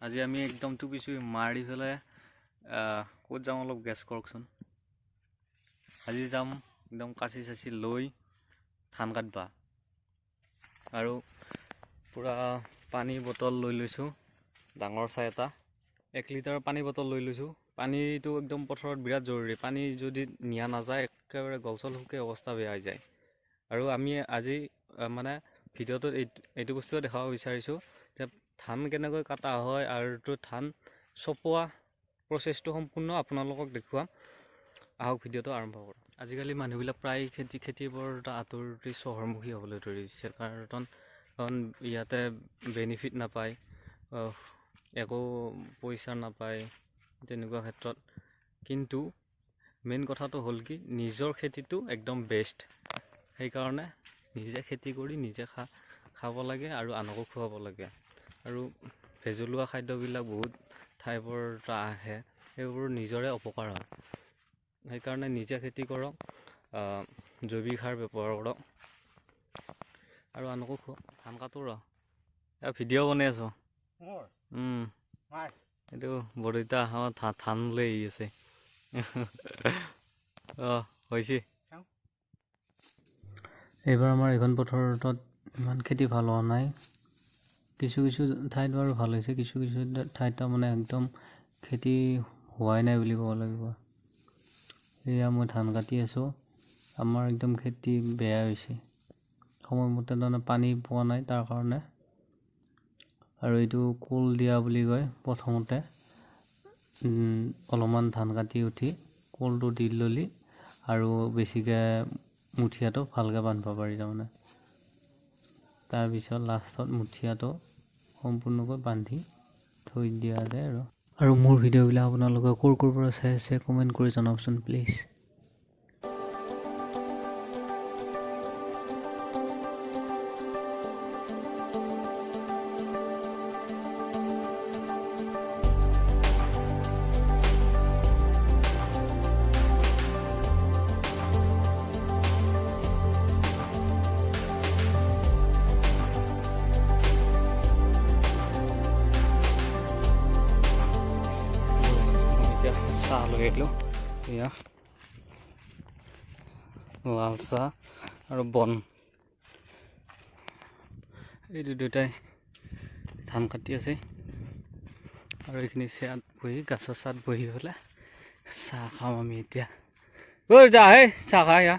আজি আমি একদম টুপিচুই মাৰি ফেলে ক'ত যাম অলপ গেছ কৰকচোন। আজি যাম একদম কাচি চাচি লৈ ধান কাটবা আৰু পুৰা পানী বটল লৈ লৈছোঁ, ডাঙৰ চাই এটা 1 লিটাৰ পানী বটল লৈ লৈছোঁ। পানীটো একদম পথাৰত বিৰাট জৰুৰী, পানী যদি নিয়া নাযায় একেবাৰে গল চল শুকে অৱস্থা বেয়া হৈ যায়। আৰু আমি আজি মানে ভিডিঅ'টোত এইটো বস্তুৱে দেখাব বিচাৰিছোঁ যে ধান কেনেকৈ কাটা হয় আৰু ধান চপোৱা প্ৰচেছটো সম্পূৰ্ণ আপোনালোকক দেখুৱাম। আহক ভিডিঅ'টো আৰম্ভ কৰোঁ। আজিকালি মানুহবিলাক প্ৰায় খেতিৰ পৰা আঁতৰি চহৰমুখী হ'বলৈ ধৰিছে, কাৰণ ইয়াতে বেনিফিট নাপায়, একো পইচা নাপায় তেনেকুৱা ক্ষেত্ৰত। কিন্তু মেইন কথাটো হ'ল কি, নিজৰ খেতিটো একদম বেষ্ট। সেইকাৰণে নিজে খেতি কৰি নিজে খাব লাগে আৰু আনকো খুৱাব লাগে। আৰু ভেজলোৱা খাদ্যবিলাক বহুত ঠাইৰ পৰা আহে, সেইবোৰ নিজৰে অপকাৰ হয়। সেইকাৰণে নিজে খেতি কৰক, জৈৱিক সাৰ ব্যৱহাৰ কৰক আৰু আনকো খুৱাওক। ধান কাটো ৰ ভিডিঅ' বনাই আছোঁ। এইটো বৰদেউতা ধান লৈ আহি আছে। হৈছে এইবাৰ আমাৰ এইখন পথাৰত ইমান খেতি ভাল হোৱা নাই। কিছু ঠাইত বাৰু ভাল হৈছে, কিছু ঠাইত তাৰমানে একদম খেতি হোৱাই নাই বুলি ক'ব লাগিব। এয়া মই ধান কাটি আছোঁ, আমাৰ একদম খেতি বেয়া হৈছে, সময়মতে তাৰমানে পানী পোৱা নাই তাৰ কাৰণে। আৰু এইটো কোল দিয়া বুলি কয়। প্ৰথমতে অলপমান ধান কাটি উঠি কোলটো দি ল'লি আৰু বেছিকৈ মুঠিয়াটো ভালকৈ বান্ধিব পাৰি তাৰমানে। তাৰপিছত লাষ্টত মুঠিয়াটো সম্পূৰ্ণকৈ বান্ধি থৈ দিয়া যায়। আৰু মোৰ ভিডিঅ'বিলাক আপোনালোকে ক'ৰ পৰা চাই আছে কমেণ্ট কৰি জনাবচোন প্লিজ। চাহ লৈ আহিলোঁ, এয়া লাল চাহ আৰু বন। এইটো দুটাই ধান কাটি আছে আৰু এইখিনি চেয়াত বহি, গাছৰ চাত বহি পেলাই চাহ খাম আমি এতিয়া। যা হে চাহ খা ইয়া।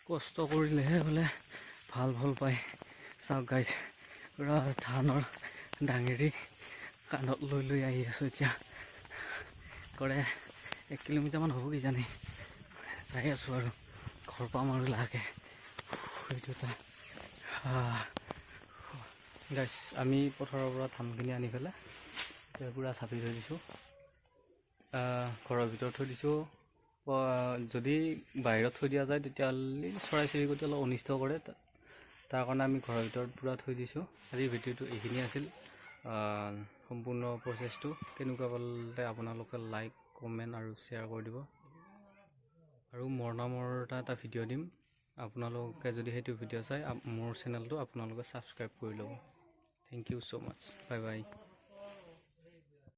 কষ্ট কৰিলেহে বোলে ভাল পায়। চাওক গাইছ, পুৰা ধানৰ ডাঙেৰি কান্ধত লৈ আহি আছোঁ এতিয়া। কৰে 1 কিলোমিটাৰমান হ'ব কিজানি। যাই আছোঁ আৰু ঘৰ পাম আৰু লাহেকৈ। এইটো এটা গাইছ, আমি পথাৰৰ পৰা ধানখিনি আনি পেলাই পুৰা চাপি থৈ দিছোঁ, ঘৰৰ ভিতৰত থৈ দিছোঁ। যদি বাহিৰত থৈ দিয়া যায় তেতিয়াহ'লে চৰাই চিৰিকটি অলপ অনিষ্ট কৰে, তাৰ কাৰণে আমি ঘৰৰ ভিতৰত পূৰা থৈ দিছোঁ। আজিৰ ভিডিঅ'টো এইখিনিয়ে আছিল। সম্পূৰ্ণ প্ৰচেছটো কেনেকুৱা পালে আপোনালোকে লাইক, কমেণ্ট আৰু শ্বেয়াৰ কৰি দিব। আৰু মৰণামৰ এটা ভিডিঅ' দিম, আপোনালোকে যদি সেইটো ভিডিঅ' চাই মোৰ চেনেলটো আপোনালোকে ছাবস্ক্ৰাইব কৰি ল'ব। Thank you so' much, bye by.